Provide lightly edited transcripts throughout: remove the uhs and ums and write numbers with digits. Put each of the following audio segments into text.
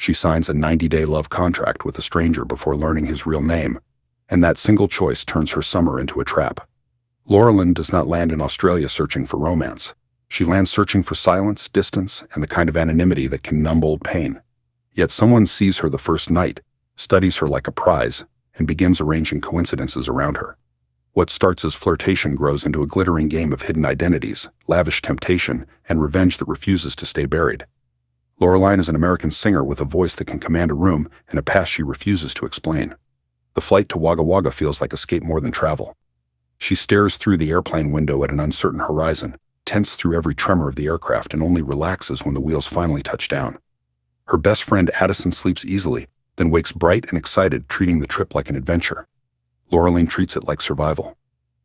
She signs a 90-day love contract with a stranger before learning his real name, and that single choice turns her summer into a trap. Loreline does not land in Australia searching for romance. She lands searching for silence, distance, and the kind of anonymity that can numb old pain. Yet someone sees her the first night, studies her like a prize, and begins arranging coincidences around her. What starts as flirtation grows into a glittering game of hidden identities, lavish temptation, and revenge that refuses to stay buried. Loreline is an American singer with a voice that can command a room and a past she refuses to explain. The flight to Wagga Wagga feels like escape more than travel. She stares through the airplane window at an uncertain horizon, tense through every tremor of the aircraft, and only relaxes when the wheels finally touch down. Her best friend Addison sleeps easily, then wakes bright and excited, treating the trip like an adventure. Loreline treats it like survival.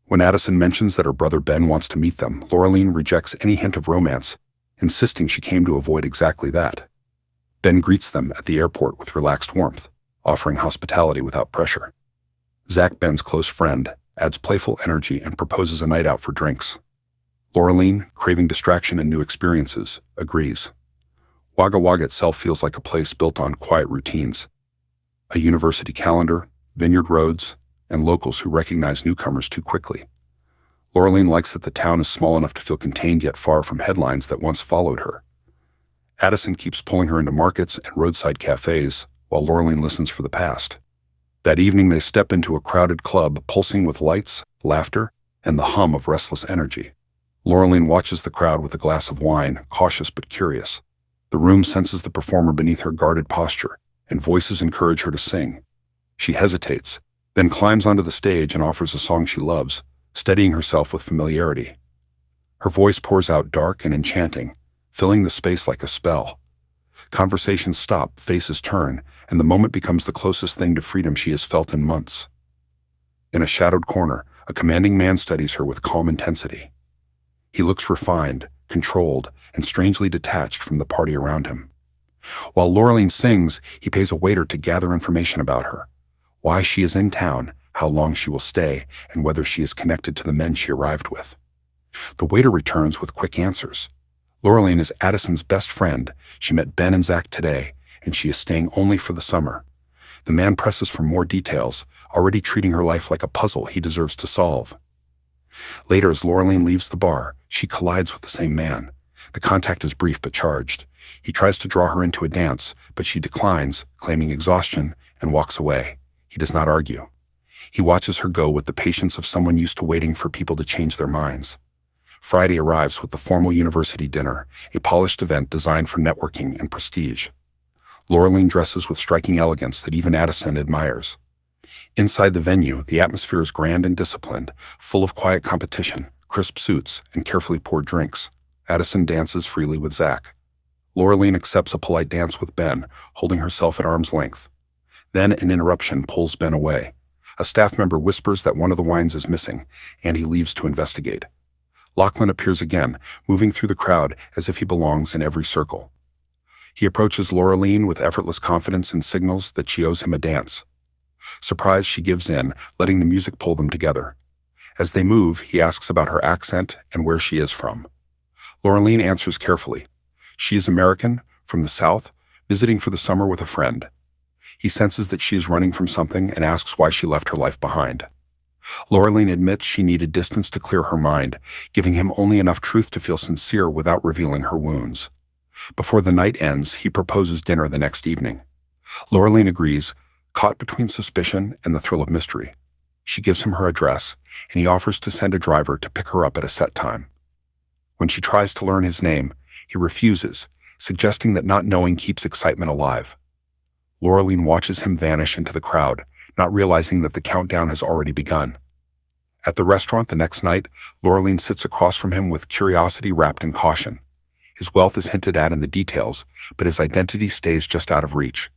When Addison mentions that her brother Ben wants to meet them, Loreline rejects any hint of romance, insisting she came to avoid exactly that. Ben greets them at the airport with relaxed warmth, offering hospitality without pressure. Zach, Ben's close friend, adds playful energy and proposes a night out for drinks. Loreline, craving distraction and new experiences, agrees. Wagga Wagga itself feels like a place built on quiet routines. A university calendar, vineyard roads, and locals who recognize newcomers too quickly. Loreline likes that the town is small enough to feel contained yet far from headlines that once followed her. Addison keeps pulling her into markets and roadside cafes, while Loreline listens for the past. That evening they step into a crowded club pulsing with lights, laughter, and the hum of restless energy. Loreline watches the crowd with a glass of wine, cautious but curious. The room senses the performer beneath her guarded posture, and voices encourage her to sing. She hesitates, then climbs onto the stage and offers a song she loves, steadying herself with familiarity. Her voice pours out dark and enchanting, filling the space like a spell. Conversations stop, faces turn, and the moment becomes the closest thing to freedom she has felt in months. In a shadowed corner, a commanding man studies her with calm intensity. He looks refined, controlled, and strangely detached from the party around him. While Loreline sings, he pays a waiter to gather information about her: why she is in town, how long she will stay, and whether she is connected to the men she arrived with. The waiter returns with quick answers. Loreline is Addison's best friend. She met Ben and Zach today, and she is staying only for the summer. The man presses for more details, already treating her life like a puzzle he deserves to solve. Later, as Loreline leaves the bar, she collides with the same man. The contact is brief but charged. He tries to draw her into a dance, but she declines, claiming exhaustion, and walks away. He does not argue. He watches her go with the patience of someone used to waiting for people to change their minds. Friday arrives with the formal university dinner, a polished event designed for networking and prestige. Loreline dresses with striking elegance that even Addison admires. Inside the venue, the atmosphere is grand and disciplined, full of quiet competition, crisp suits, and carefully poured drinks. Addison dances freely with Zach. Loreline accepts a polite dance with Ben, holding herself at arm's length. Then an interruption pulls Ben away. A staff member whispers that one of the wines is missing, and he leaves to investigate. Lachlan appears again, moving through the crowd as if he belongs in every circle. He approaches Loreline with effortless confidence and signals that she owes him a dance. Surprised, she gives in, letting the music pull them together. As they move, he asks about her accent and where she is from. Loreline answers carefully. She is American, from the South, visiting for the summer with a friend. He senses that she is running from something and asks why she left her life behind. Loreline admits she needed distance to clear her mind, giving him only enough truth to feel sincere without revealing her wounds. Before the night ends, he proposes dinner the next evening. Loreline agrees, caught between suspicion and the thrill of mystery. She gives him her address, and he offers to send a driver to pick her up at a set time. When she tries to learn his name, he refuses, suggesting that not knowing keeps excitement alive. Loreline watches him vanish into the crowd, not realizing that the countdown has already begun. At the restaurant the next night, Loreline sits across from him with curiosity wrapped in caution. His wealth is hinted at in the details, but his identity stays just out of reach.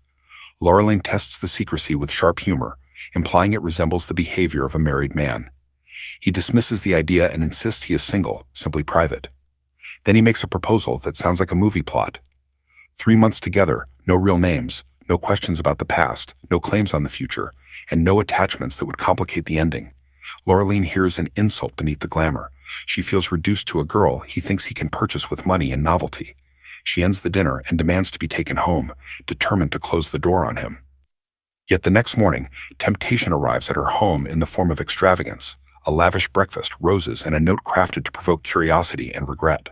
Loreline tests the secrecy with sharp humor, implying it resembles the behavior of a married man. He dismisses the idea and insists he is single, simply private. Then he makes a proposal that sounds like a movie plot. 3 months together, no real names, no questions about the past, no claims on the future, and no attachments that would complicate the ending. Loreline hears an insult beneath the glamour. She feels reduced to a girl he thinks he can purchase with money and novelty. She ends the dinner and demands to be taken home, determined to close the door on him. Yet the next morning, temptation arrives at her home in the form of extravagance, a lavish breakfast, roses, and a note crafted to provoke curiosity and regret.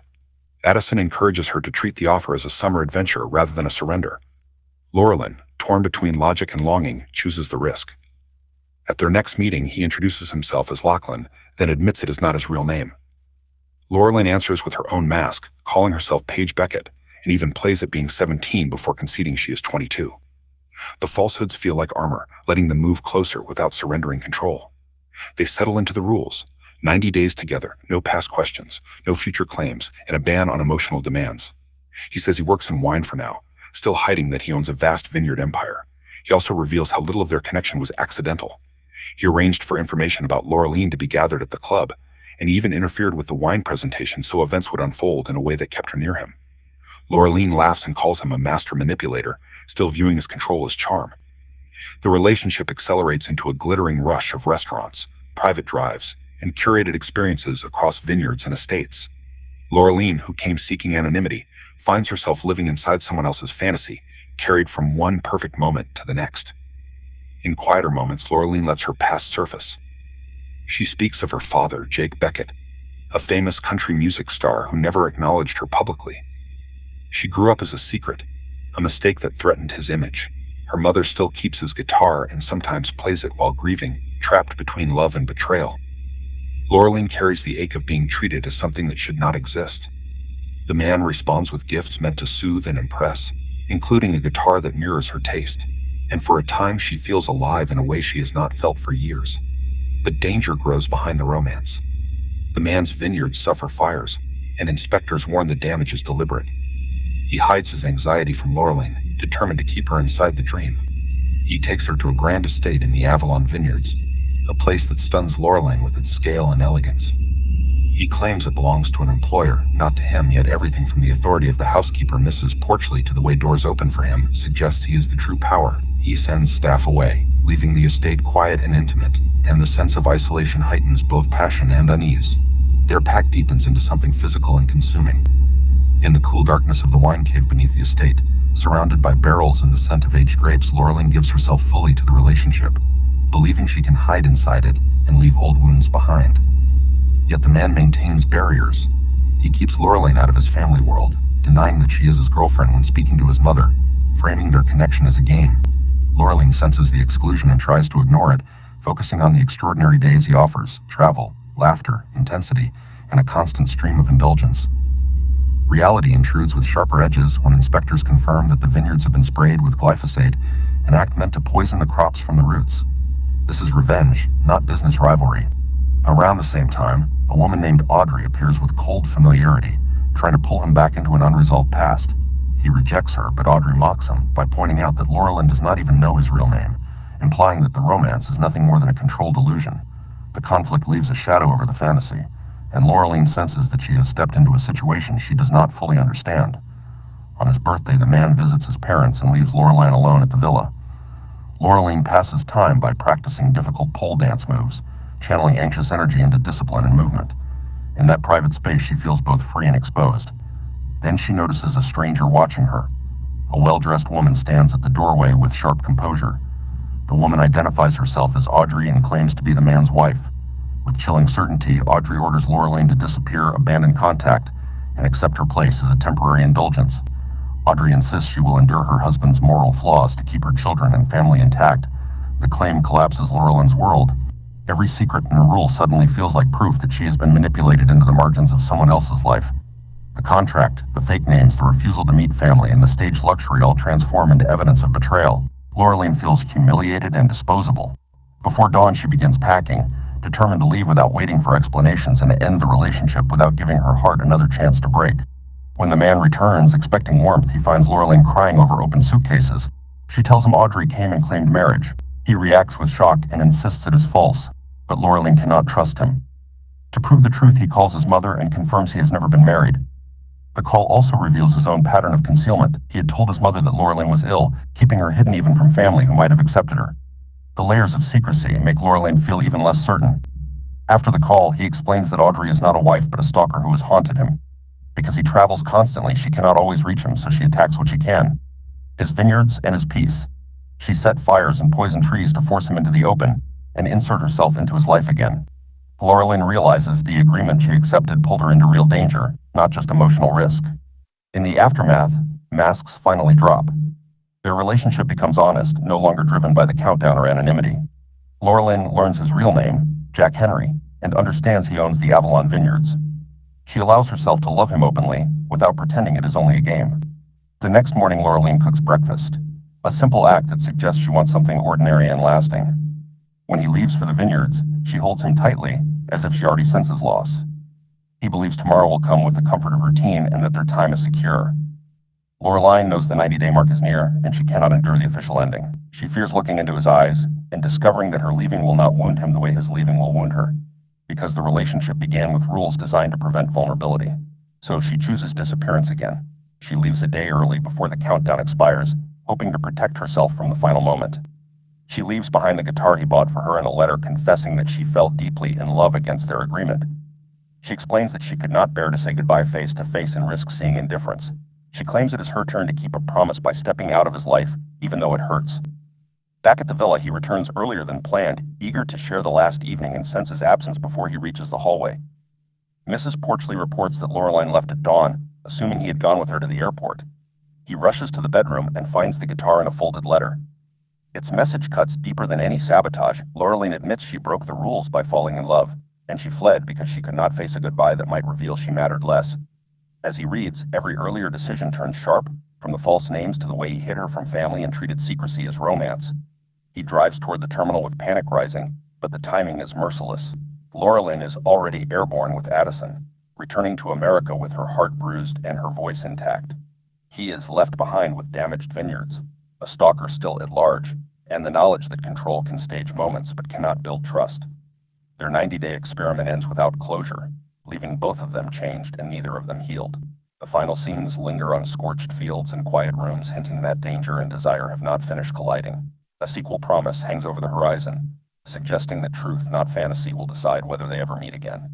Addison encourages her to treat the offer as a summer adventure rather than a surrender. Loreline, torn between logic and longing, chooses the risk. At their next meeting, he introduces himself as Loreline, then admits it is not his real name. Loreline answers with her own mask, calling herself Paige Beckett, and even plays at being 17 before conceding she is 22. The falsehoods feel like armor, letting them move closer without surrendering control. They settle into the rules: 90 days together, no past questions, no future claims, and a ban on emotional demands. He says he works in wine for now, still hiding that he owns a vast vineyard empire. He also reveals how little of their connection was accidental. He arranged for information about Loreline to be gathered at the club, and he even interfered with the wine presentation so events would unfold in a way that kept her near him. Loreline laughs and calls him a master manipulator, still viewing his control as charm. The relationship accelerates into a glittering rush of restaurants, private drives, and curated experiences across vineyards and estates. Loreline, who came seeking anonymity, finds herself living inside someone else's fantasy, carried from one perfect moment to the next. In quieter moments, Loreline lets her past surface. She speaks of her father, Jake Beckett, a famous country music star who never acknowledged her publicly. She grew up as a secret, a mistake that threatened his image. Her mother still keeps his guitar and sometimes plays it while grieving, trapped between love and betrayal. Loreline carries the ache of being treated as something that should not exist. The man responds with gifts meant to soothe and impress, including a guitar that mirrors her taste, and for a time she feels alive in a way she has not felt for years. But danger grows behind the romance. The man's vineyards suffer fires, and inspectors warn the damage is deliberate. He hides his anxiety from Loreline, determined to keep her inside the dream. He takes her to a grand estate in the Avalon Vineyards, a place that stuns Loreline with its scale and elegance. He claims it belongs to an employer, not to him, yet everything from the authority of the housekeeper, Mrs. Porchley, to the way doors open for him, suggests he is the true power. He sends staff away, leaving the estate quiet and intimate, and the sense of isolation heightens both passion and unease. Their pact deepens into something physical and consuming. In the cool darkness of the wine cave beneath the estate, surrounded by barrels and the scent of aged grapes, Loreline gives herself fully to the relationship, believing she can hide inside it and leave old wounds behind. Yet the man maintains barriers. He keeps Loreline out of his family world, denying that she is his girlfriend when speaking to his mother, framing their connection as a game. Loreline senses the exclusion and tries to ignore it, focusing on the extraordinary days he offers: travel, laughter, intensity, and a constant stream of indulgence. Reality intrudes with sharper edges when inspectors confirm that the vineyards have been sprayed with glyphosate, an act meant to poison the crops from the roots. This is revenge, not business rivalry. Around the same time, a woman named Audrey appears with cold familiarity, trying to pull him back into an unresolved past. He rejects her, but Audrey mocks him by pointing out that Loreline does not even know his real name, implying that the romance is nothing more than a controlled illusion. The conflict leaves a shadow over the fantasy, and Loreline senses that she has stepped into a situation she does not fully understand. On his birthday, the man visits his parents and leaves Loreline alone at the villa. Loreline passes time by practicing difficult pole dance moves, channeling anxious energy into discipline and movement. In that private space, she feels both free and exposed. Then she notices a stranger watching her. A well-dressed woman stands at the doorway with sharp composure. The woman identifies herself as Audrey and claims to be the man's wife. With chilling certainty, Audrey orders Loreline to disappear, abandon contact, and accept her place as a temporary indulgence. Audrey insists she will endure her husband's moral flaws to keep her children and family intact. The claim collapses Loreline's world. Every secret and rule suddenly feels like proof that she has been manipulated into the margins of someone else's life. The contract, the fake names, the refusal to meet family, and the staged luxury all transform into evidence of betrayal. Loreline feels humiliated and disposable. Before dawn, she begins packing, determined to leave without waiting for explanations and to end the relationship without giving her heart another chance to break. When the man returns, expecting warmth, he finds Loreline crying over open suitcases. She tells him Audrey came and claimed marriage. He reacts with shock and insists it is false, but Loreline cannot trust him. To prove the truth, he calls his mother and confirms he has never been married. The call also reveals his own pattern of concealment. He had told his mother that Loreline was ill, keeping her hidden even from family who might have accepted her. The layers of secrecy make Loreline feel even less certain. After the call, he explains that Audrey is not a wife but a stalker who has haunted him. Because he travels constantly, she cannot always reach him, so she attacks what she can. His vineyards and his peace. She set fires and poisoned trees to force him into the open and insert herself into his life again. Loreline realizes the agreement she accepted pulled her into real danger, not just emotional risk. In the aftermath, masks finally drop. Their relationship becomes honest, no longer driven by the countdown or anonymity. Loreline learns his real name, Jack Henry, and understands he owns the Avalon Vineyards. She allows herself to love him openly, without pretending it is only a game. The next morning, Loreline cooks breakfast, a simple act that suggests she wants something ordinary and lasting. When he leaves for the vineyards, she holds him tightly, as if she already senses loss. He believes tomorrow will come with the comfort of routine and that their time is secure. Loreline knows the 90-day mark is near, and she cannot endure the official ending. She fears looking into his eyes and discovering that her leaving will not wound him the way his leaving will wound her, because the relationship began with rules designed to prevent vulnerability. So she chooses disappearance again. She leaves a day early before the countdown expires, hoping to protect herself from the final moment. She leaves behind the guitar he bought for her and a letter confessing that she felt deeply in love against their agreement. She explains that she could not bear to say goodbye face to face and risk seeing indifference. She claims it is her turn to keep a promise by stepping out of his life, even though it hurts. Back at the villa, he returns earlier than planned, eager to share the last evening and senses absence before he reaches the hallway. Mrs. Porchley reports that Loreline left at dawn, assuming he had gone with her to the airport. He rushes to the bedroom and finds the guitar and a folded letter. Its message cuts deeper than any sabotage. Loreline admits she broke the rules by falling in love, and she fled because she could not face a goodbye that might reveal she mattered less. As he reads, every earlier decision turns sharp, from the false names to the way he hid her from family and treated secrecy as romance. He drives toward the terminal with panic rising, but the timing is merciless. Loreline is already airborne with Addison, returning to America with her heart bruised and her voice intact. He is left behind with damaged vineyards, a stalker still at large, and the knowledge that control can stage moments but cannot build trust. Their 90-day experiment ends without closure, leaving both of them changed and neither of them healed. The final scenes linger on scorched fields and quiet rooms, hinting that danger and desire have not finished colliding. A sequel promise hangs over the horizon, suggesting that truth, not fantasy, will decide whether they ever meet again.